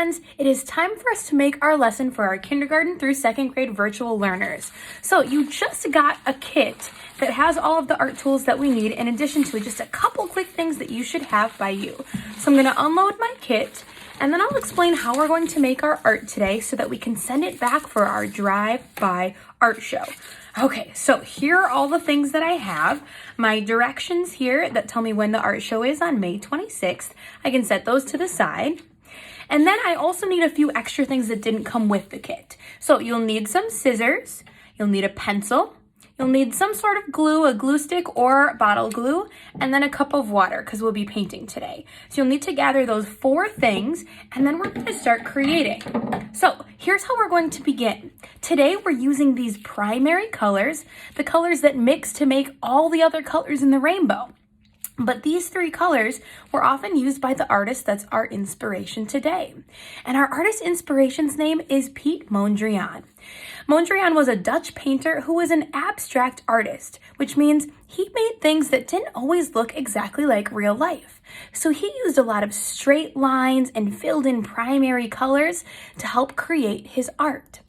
friends, it is time for us to make our lesson for our kindergarten through second grade virtual learners. So you just got a kit that has all of the art tools that we need, in addition to just a couple quick things that you should have by you. So I'm going to unload my kit, and then I'll explain how we're going to make our art today so that we can send it back for our drive-by art show. Okay, so here are all the things that I have. My directions here that tell me when the art show is on May 26th. I can set those to the side. And then I also need a few extra things that didn't come with the kit. So you'll need some scissors, you'll need a pencil, you'll need some sort of glue, a glue stick or bottle glue, and then a cup of water because we'll be painting today. So you'll need to gather those 4 things, and then we're going to start creating. So here's how we're going to begin. Today we're using these primary colors, the colors that mix to make all the other colors in the rainbow. But these 3 colors were often used by the artist that's our inspiration today. And our artist inspiration's name is Piet Mondrian. Mondrian was a Dutch painter who was an abstract artist, which means he made things that didn't always look exactly like real life. So he used a lot of straight lines and filled in primary colors to help create his art.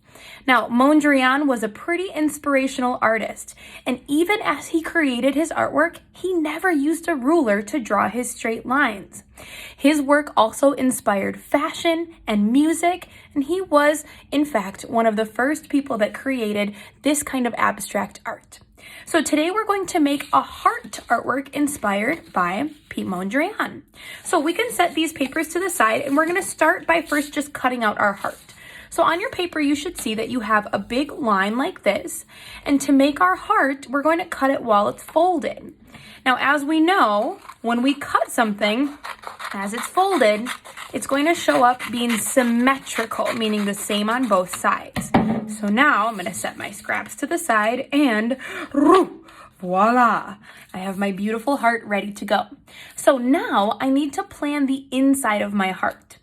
Now, Mondrian was a pretty inspirational artist, and even as he created his artwork, he never used a ruler to draw his straight lines. His work also inspired fashion and music, and he was, in fact, one of the first people that created this kind of abstract art. So today we're going to make a heart artwork inspired by Piet Mondrian. So we can set these papers to the side, and we're going to start by first just cutting out our heart. So on your paper, you should see that you have a big line like this. And to make our heart, we're going to cut it while it's folded. Now, as we know, when we cut something, as it's folded, it's going to show up being symmetrical, meaning the same on both sides. So now I'm going to set my scraps to the side and voila, I have my beautiful heart ready to go. So now I need to plan the inside of my heart.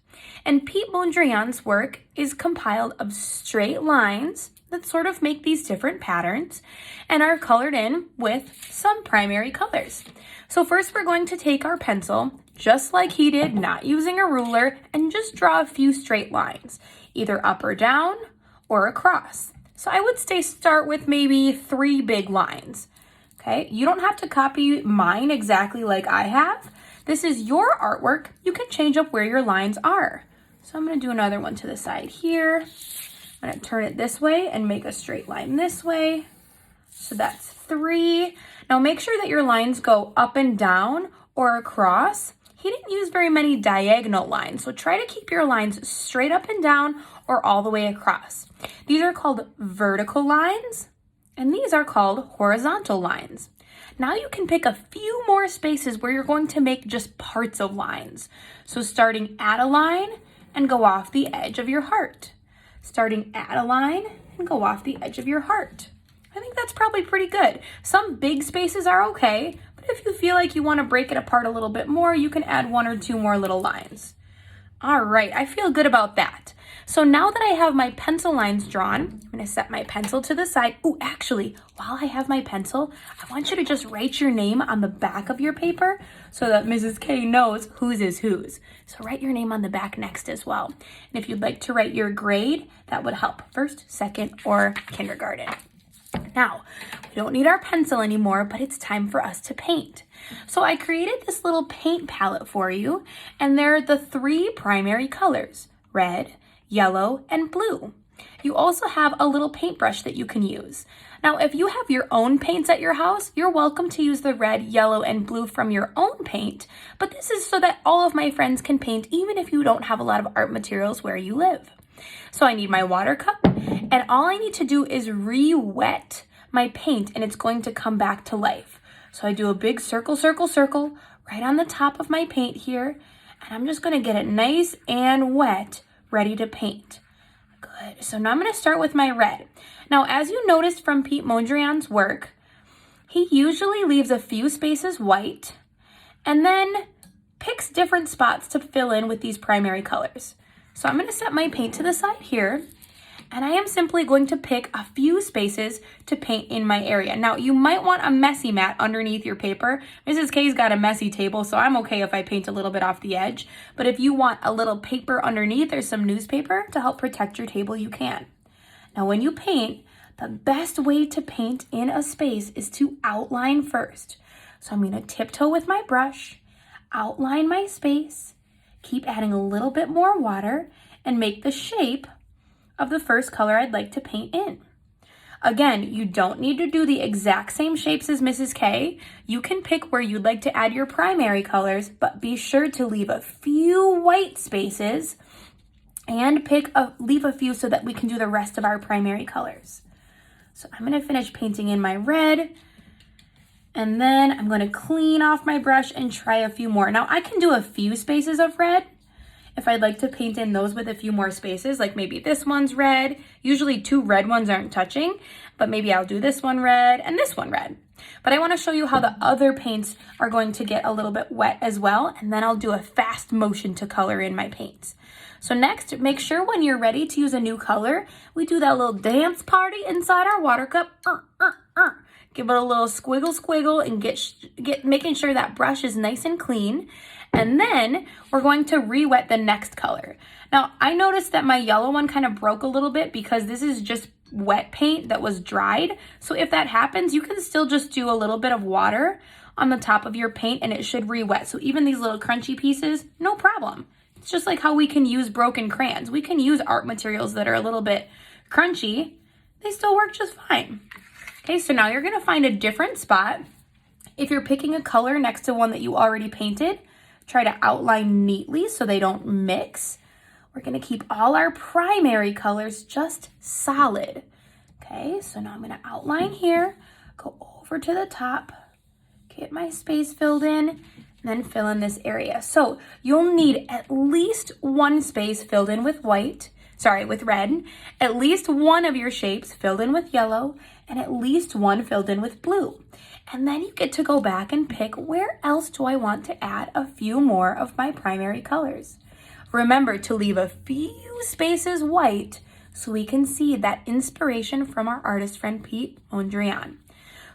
And Piet Mondrian's work is compiled of straight lines that sort of make these different patterns and are colored in with some primary colors. So first we're going to take our pencil, just like he did, not using a ruler, and just draw a few straight lines, either up or down or across. So I would start with maybe 3 big lines. Okay, you don't have to copy mine exactly like I have. This is your artwork. You can change up where your lines are. So I'm going to do another one to the side here. I'm going to turn it this way and make a straight line this way. So that's 3. Now make sure that your lines go up and down or across. He didn't use very many diagonal lines, so try to keep your lines straight up and down or all the way across. These are called vertical lines, and these are called horizontal lines. Now you can pick a few more spaces where you're going to make just parts of lines. So starting at a line, and go off the edge of your heart. Starting at a line and go off the edge of your heart. I think that's probably pretty good. Some big spaces are okay, but if you feel like you want to break it apart a little bit more, you can add 1 or 2 more little lines. All right, I feel good about that. So now that I have my pencil lines drawn, I'm going to set my pencil to the side. Oh, actually, while I have my pencil, I want you to just write your name on the back of your paper so that Mrs. K knows whose is whose. So write your name on the back next as well. And if you'd like to write your grade, that would help. First, second, or kindergarten. Now, we don't need our pencil anymore, but it's time for us to paint. So I created this little paint palette for you, and there are the 3 primary colors, red, yellow, and blue. You also have a little paintbrush that you can use. Now, if you have your own paints at your house, you're welcome to use the red, yellow, and blue from your own paint, but this is so that all of my friends can paint even if you don't have a lot of art materials where you live. So I need my water cup, and all I need to do is re-wet my paint, and it's going to come back to life. So I do a big circle, circle, circle right on the top of my paint here, and I'm just going to get it nice and wet, ready to paint. Good. So now I'm going to start with my red. Now, as you noticed from Piet Mondrian's work, he usually leaves a few spaces white and then picks different spots to fill in with these primary colors. So I'm going to set my paint to the side here, And I am simply going to pick a few spaces to paint in my area. Now, you might want a messy mat underneath your paper. Mrs. K's got a messy table, so I'm okay if I paint a little bit off the edge. But if you want a little paper underneath or some newspaper to help protect your table, you can. Now, when you paint, the best way to paint in a space is to outline first. So I'm going to tiptoe with my brush, outline my space, keep adding a little bit more water, and make the shape of the first color I'd like to paint in. Again, you don't need to do the exact same shapes as Mrs. K. You can pick where you'd like to add your primary colors, but be sure to leave a few white spaces and leave a few so that we can do the rest of our primary colors. So I'm going to finish painting in my red, and then I'm going to clean off my brush and try a few more. Now I can do a few spaces of red if I'd like to paint in those with a few more spaces, like maybe this one's red. Usually 2 red ones aren't touching, but maybe I'll do this one red and this one red. But I want to show you how the other paints are going to get a little bit wet as well, and then I'll do a fast motion to color in my paints. So next, make sure when you're ready to use a new color, we do that little dance party inside our water cup. Give it a little squiggle and making sure that brush is nice and clean. And then we're going to re-wet the next color. Now, I noticed that my yellow one kind of broke a little bit because this is just wet paint that was dried. So if that happens, you can still just do a little bit of water on the top of your paint and it should re-wet. So even these little crunchy pieces, no problem. It's just like how we can use broken crayons. We can use art materials that are a little bit crunchy. They still work just fine. Okay, so now you're gonna find a different spot. If you're picking a color next to one that you already painted, try to outline neatly so they don't mix. We're gonna keep all our primary colors just solid. Okay, so now I'm gonna outline here, go over to the top, get my space filled in, and then fill in this area. So you'll need at least one space filled in with with red, at least one of your shapes filled in with yellow, and at least one filled in with blue. And then you get to go back and pick where else do I want to add a few more of my primary colors. Remember to leave a few spaces white so we can see that inspiration from our artist friend Pete Mondrian.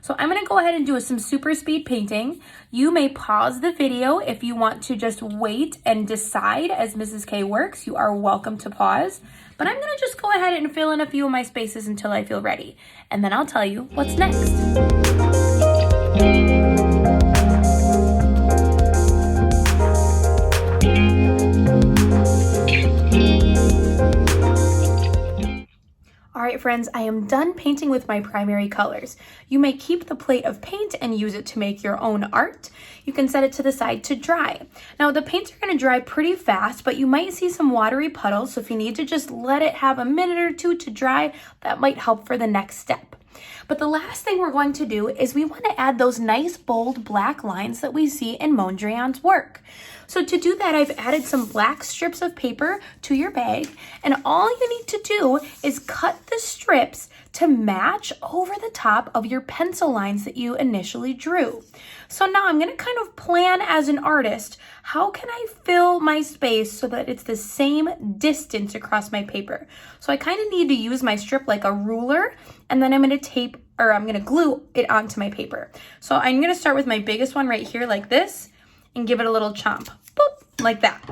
So I'm going to go ahead and do some super speed painting. You may pause the video if you want to just wait and decide as Mrs. K works. You are welcome to pause. But I'm going to just go ahead and fill in a few of my spaces until I feel ready. And then I'll tell you what's next. All right, friends, I am done painting with my primary colors. You may keep the plate of paint and use it to make your own art. You can set it to the side to dry. Now, the paints are going to dry pretty fast, but you might see some watery puddles, so if you need to just let it have a minute or two to dry, that might help for the next step. But the last thing we're going to do is we want to add those nice bold black lines that we see in Mondrian's work. So to do that, I've added some black strips of paper to your bag, and all you need to do is cut the strips to match over the top of your pencil lines that you initially drew. So now I'm going to kind of plan as an artist, how can I fill my space so that it's the same distance across my paper? So I kind of need to use my strip like a ruler, and then I'm going to glue it onto my paper. So I'm going to start with my biggest one right here like this and give it a little chomp, boop, like that.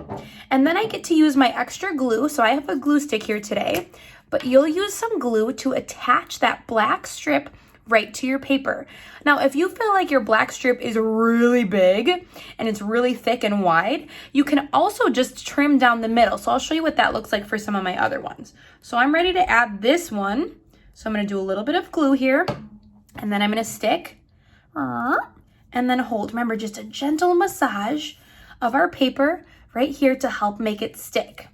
And then I get to use my extra glue. So I have a glue stick here today, but you'll use some glue to attach that black strip right to your paper. Now, if you feel like your black strip is really big and it's really thick and wide, you can also just trim down the middle. So I'll show you what that looks like for some of my other ones. So I'm ready to add this one. So I'm going to do a little bit of glue here, and then I'm going to stick and then hold. Remember, just a gentle massage of our paper right here to help make it stick.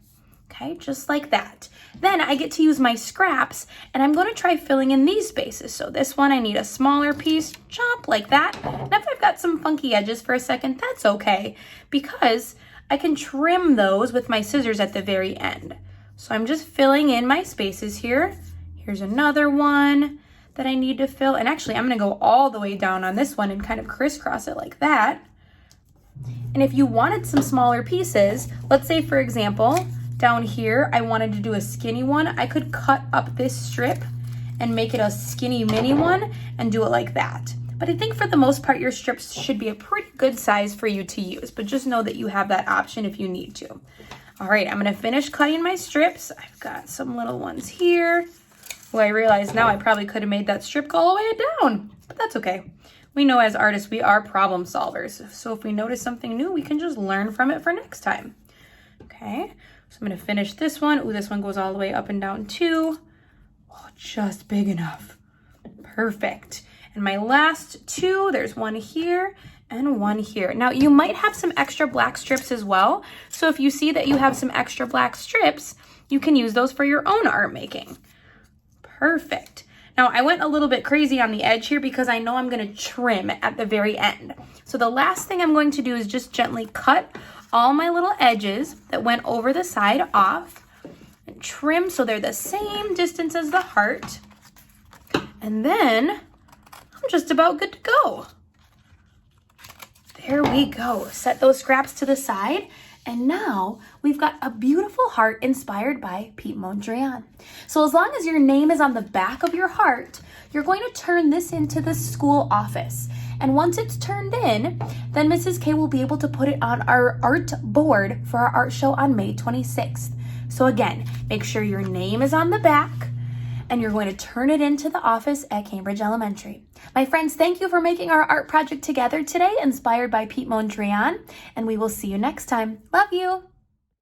Okay, just like that. Then I get to use my scraps, and I'm going to try filling in these spaces. So this one, I need a smaller piece, chop like that. And if I've got some funky edges for a second, that's okay, because I can trim those with my scissors at the very end. So I'm just filling in my spaces here. Here's another one that I need to fill. And actually, I'm going to go all the way down on this one and kind of crisscross it like that. And if you wanted some smaller pieces, let's say, for example, down here, I wanted to do a skinny one, I could cut up this strip and make it a skinny mini one and do it like that. But I think for the most part, your strips should be a pretty good size for you to use, but just know that you have that option if you need to. All right, I'm gonna finish cutting my strips. I've got some little ones here. Well, I realize now I probably could have made that strip go all the way down, but that's okay. We know as artists, we are problem solvers. So if we notice something new, we can just learn from it for next time. Okay, so I'm gonna finish this one. Ooh, this one goes all the way up and down too. Oh, just big enough. Perfect. And my last two, there's one here and one here. Now you might have some extra black strips as well. So if you see that you have some extra black strips, you can use those for your own art making. Perfect. Now I went a little bit crazy on the edge here because I know I'm gonna trim at the very end. So the last thing I'm going to do is just gently cut all my little edges that went over the side off and trim so they're the same distance as the heart. And then I'm just about good to go. There we go. Set those scraps to the side. And now we've got a beautiful heart inspired by Pete Mondrian. So as long as your name is on the back of your heart, you're going to turn this into the school office. And once it's turned in, then Mrs. K will be able to put it on our art board for our art show on May 26th. So again, make sure your name is on the back and you're going to turn it into the office at Cambridge Elementary. My friends, thank you for making our art project together today, inspired by Pete Mondrian, and we will see you next time. Love you.